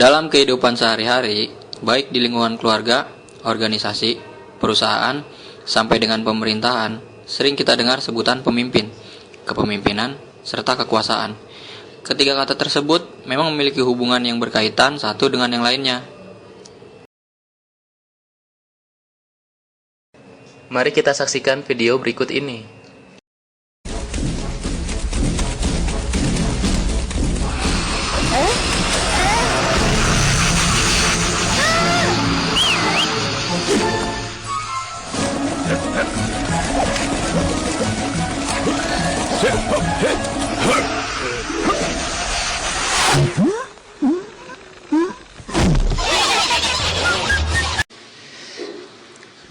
Dalam kehidupan sehari-hari, baik di lingkungan keluarga, organisasi, perusahaan, sampai dengan pemerintahan, sering kita dengar sebutan pemimpin, kepemimpinan, serta kekuasaan. Ketiga kata tersebut memang memiliki hubungan yang berkaitan satu dengan yang lainnya. Mari kita saksikan video berikut ini.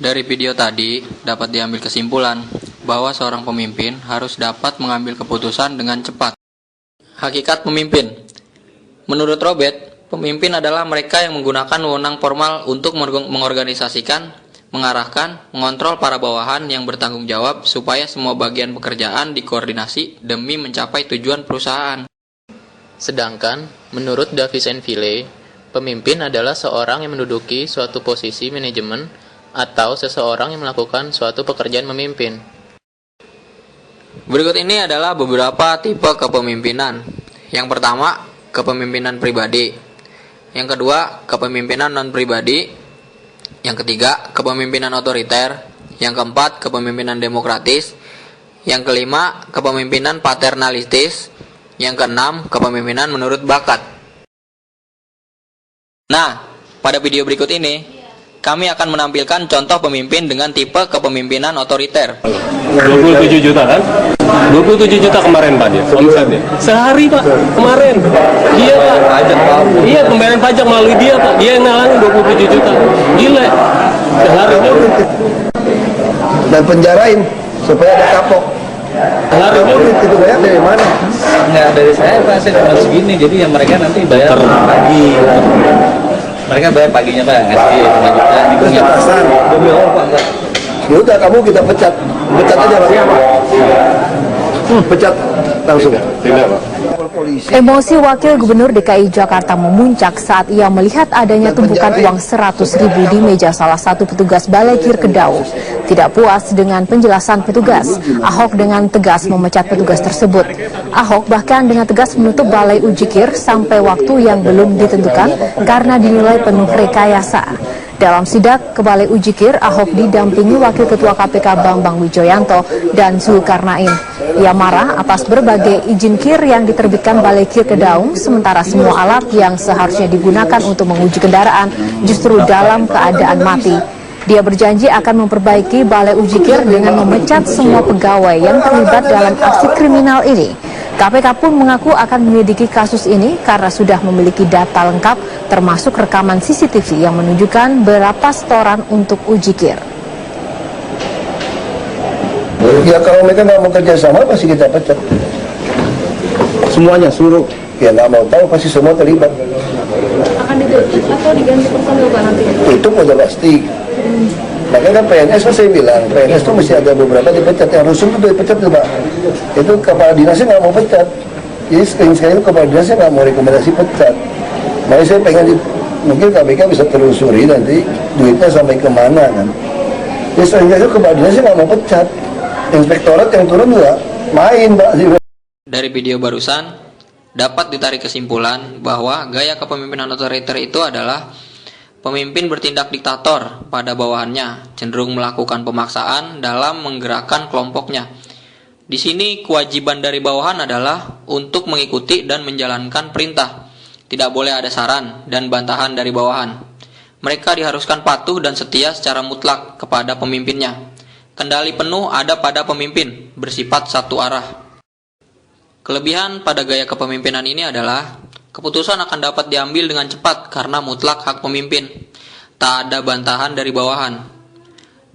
Dari video tadi dapat diambil kesimpulan bahwa seorang pemimpin harus dapat mengambil keputusan dengan cepat. Hakikat pemimpin. Menurut Robert, pemimpin adalah mereka yang menggunakan wewenang formal untuk mengorganisasikan, mengarahkan, mengontrol para bawahan yang bertanggung jawab supaya semua bagian pekerjaan dikoordinasi demi mencapai tujuan perusahaan. Sedangkan, menurut Davis and Ville, pemimpin adalah seorang yang menduduki suatu posisi manajemen atau seseorang yang melakukan suatu pekerjaan memimpin. Berikut ini adalah beberapa tipe kepemimpinan. Yang pertama, kepemimpinan pribadi. Yang kedua, kepemimpinan non-pribadi. Yang ketiga, kepemimpinan otoriter. Yang keempat, kepemimpinan demokratis. Yang kelima, kepemimpinan paternalistis. Yang keenam, kepemimpinan menurut bakat. Nah, pada video berikut ini kami akan menampilkan contoh pemimpin dengan tipe kepemimpinan otoriter. 27 juta kan? 27 juta kemarin Pak dia, omsetnya. Sehari Pak, kemarin. Iya Pak. Iya, pembayaran pajak melalui dia Pak. Dia yang nalangin 27 juta. Gila. Sehari. Dan penjarain supaya ada kapok. Sehari. Itu bayar dari mana? Nggak dari saya Pak, saya cuma segini. Jadi yang mereka nanti bayar pagi. Mereka bayar paginya Pak, ngasih 5 juta. Terus pasar. Ya udah kamu kita pecat. Pecat aja Pak. Pecat langsung. Tidak Pak. Emosi Wakil Gubernur DKI Jakarta memuncak saat ia melihat adanya tumpukan uang 100.000 di meja salah satu petugas Balai Kir Kedaung. Tidak puas dengan penjelasan petugas, Ahok dengan tegas memecat petugas tersebut. Ahok bahkan dengan tegas menutup Balai Uji Kir sampai waktu yang belum ditentukan karena dinilai penuh rekayasa. Dalam sidak ke Balai Uji Kir, Ahok didampingi Wakil Ketua KPK Bambang Wijoyanto dan Zulkarnain. Ia marah atas berbagai izin kir yang diterbitkan Balai Kir Kedaung, sementara semua alat yang seharusnya digunakan untuk menguji kendaraan justru dalam keadaan mati. Dia berjanji akan memperbaiki Balai Uji Kir dengan memecat semua pegawai yang terlibat dalam aksi kriminal ini. KPK pun mengaku akan menyelidiki kasus ini karena sudah memiliki data lengkap termasuk rekaman CCTV yang menunjukkan berapa setoran untuk uji kir. Ya kalau mereka nggak mau kerja sama pasti kita pecat. Semuanya, seluruh. Ya nggak mau tahu pasti semua terlibat. Akan diganti atau diganti personil Pak nanti? Itu udah pasti. Makanya kan PNS kan saya bilang, PNS itu mesti ada beberapa dipecat. Yang rusun itu dipecat tuh Pak. Itu kepala dinasnya nggak mau pecat. Jadi sekali itu kepala dinasnya nggak mau rekomendasi pecat. Makanya saya pengen mungkin KPK bisa telusuri nanti duitnya sampai kemana kan. Jadi sehingga itu kepala dinasnya nggak mau pecat. Inspektorat yang turun juga main Pak. Dari video barusan dapat ditarik kesimpulan bahwa gaya kepemimpinan otoriter itu adalah pemimpin bertindak diktator pada bawahannya, cenderung melakukan pemaksaan dalam menggerakkan kelompoknya. Di sini kewajiban dari bawahan adalah untuk mengikuti dan menjalankan perintah. Tidak boleh ada saran dan bantahan dari bawahan. Mereka diharuskan patuh dan setia secara mutlak kepada pemimpinnya. Kendali penuh ada pada pemimpin, bersifat satu arah. Kelebihan pada gaya kepemimpinan ini adalah keputusan akan dapat diambil dengan cepat karena mutlak hak pemimpin. Tak ada bantahan dari bawahan.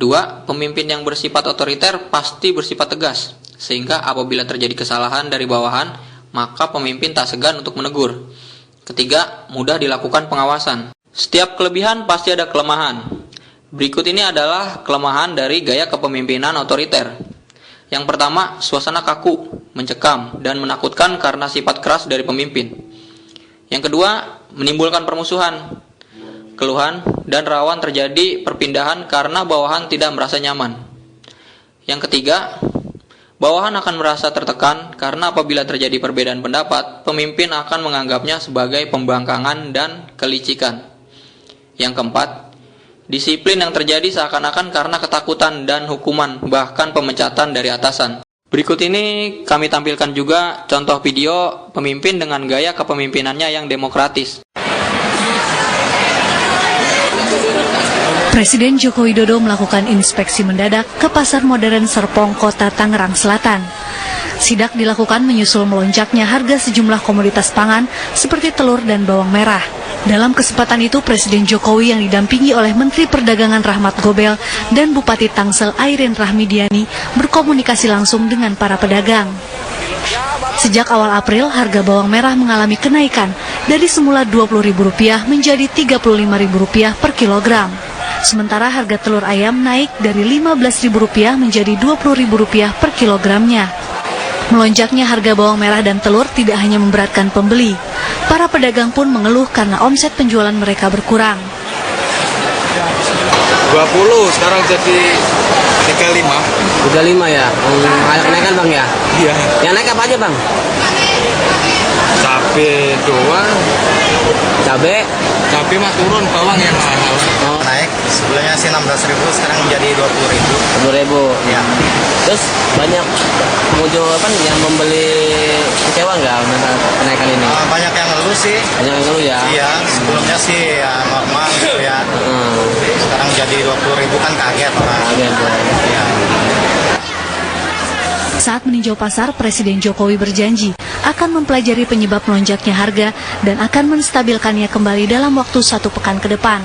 2. Pemimpin yang bersifat otoriter pasti bersifat tegas, sehingga apabila terjadi kesalahan dari bawahan, maka pemimpin tak segan untuk menegur. Ketiga, mudah dilakukan pengawasan. Setiap kelebihan pasti ada kelemahan. Berikut ini adalah kelemahan dari gaya kepemimpinan otoriter. Yang pertama, suasana kaku, mencekam, dan menakutkan karena sifat keras dari pemimpin. Yang kedua, menimbulkan permusuhan, keluhan, dan rawan terjadi perpindahan karena bawahan tidak merasa nyaman. Yang ketiga, bawahan akan merasa tertekan karena apabila terjadi perbedaan pendapat, pemimpin akan menganggapnya sebagai pembangkangan dan kelicikan. Yang keempat, disiplin yang terjadi seakan-akan karena ketakutan dan hukuman, bahkan pemecatan dari atasan. Berikut ini kami tampilkan juga contoh video pemimpin dengan gaya kepemimpinannya yang demokratis. Presiden Joko Widodo melakukan inspeksi mendadak ke Pasar Modern Serpong, Kota Tangerang Selatan. Sidak dilakukan menyusul melonjaknya harga sejumlah komoditas pangan seperti telur dan bawang merah. Dalam kesempatan itu, Presiden Jokowi yang didampingi oleh Menteri Perdagangan Rahmat Gobel dan Bupati Tangsel Airin Rahmidiani berkomunikasi langsung dengan para pedagang. Sejak awal April, harga bawang merah mengalami kenaikan dari semula Rp20.000 menjadi Rp35.000 per kilogram. Sementara harga telur ayam naik dari Rp15.000 menjadi Rp20.000 per kilogramnya. Melonjaknya harga bawang merah dan telur tidak hanya memberatkan pembeli. Para pedagang pun mengeluh karena omset penjualan mereka berkurang. 20 sekarang jadi 35. 35 ya? Banyak kenaikan bang ya? Iya. Yang naik apa aja bang? Cabai doang. Cabai mah turun, bawang yang mahal. Oh. Naik, sebelumnya sih 16.000, sekarang menjadi 20.000. 20.000. Ya. Terus banyak pengunjung apa nih yang membeli kecewa nggak dengan kenaikan ini? Banyak yang ngeluh sih. Banyak yang ngeluh ya? Iya, sebelumnya sih ya normal gitu ya. Sekarang jadi 20.000 kan kaget orang. Kaget ya. Iya. Saat meninjau pasar, Presiden Jokowi berjanji akan mempelajari penyebab melonjaknya harga dan akan menstabilkannya kembali dalam waktu 1 pekan ke depan.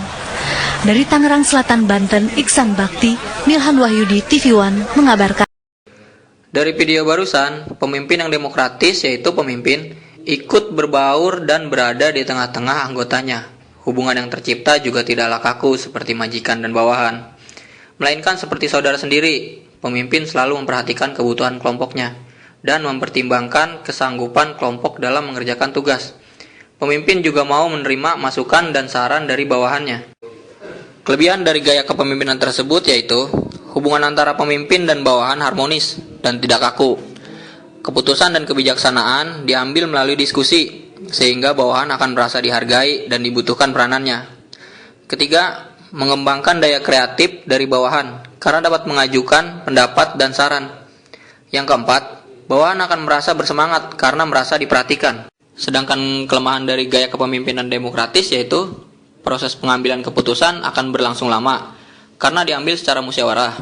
Dari Tangerang Selatan, Banten, Iksan Bakti, Milhan Wahyudi, TV One mengabarkan. Dari video barusan, pemimpin yang demokratis yaitu pemimpin ikut berbaur dan berada di tengah-tengah anggotanya. Hubungan yang tercipta juga tidaklah kaku seperti majikan dan bawahan, melainkan seperti saudara sendiri. Pemimpin selalu memperhatikan kebutuhan kelompoknya dan mempertimbangkan kesanggupan kelompok dalam mengerjakan tugas. Pemimpin juga mau menerima masukan dan saran dari bawahannya. Kelebihan dari gaya kepemimpinan tersebut yaitu hubungan antara pemimpin dan bawahan harmonis dan tidak kaku. Keputusan dan kebijaksanaan diambil melalui diskusi, sehingga bawahan akan merasa dihargai dan dibutuhkan peranannya. Ketiga, mengembangkan daya kreatif dari bawahan, karena dapat mengajukan pendapat dan saran. Yang keempat, bawahan akan merasa bersemangat karena merasa diperhatikan. Sedangkan kelemahan dari gaya kepemimpinan demokratis yaitu proses pengambilan keputusan akan berlangsung lama karena diambil secara musyawarah.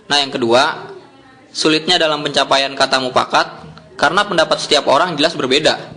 Nah, yang kedua, sulitnya dalam pencapaian kata mufakat karena pendapat setiap orang jelas berbeda.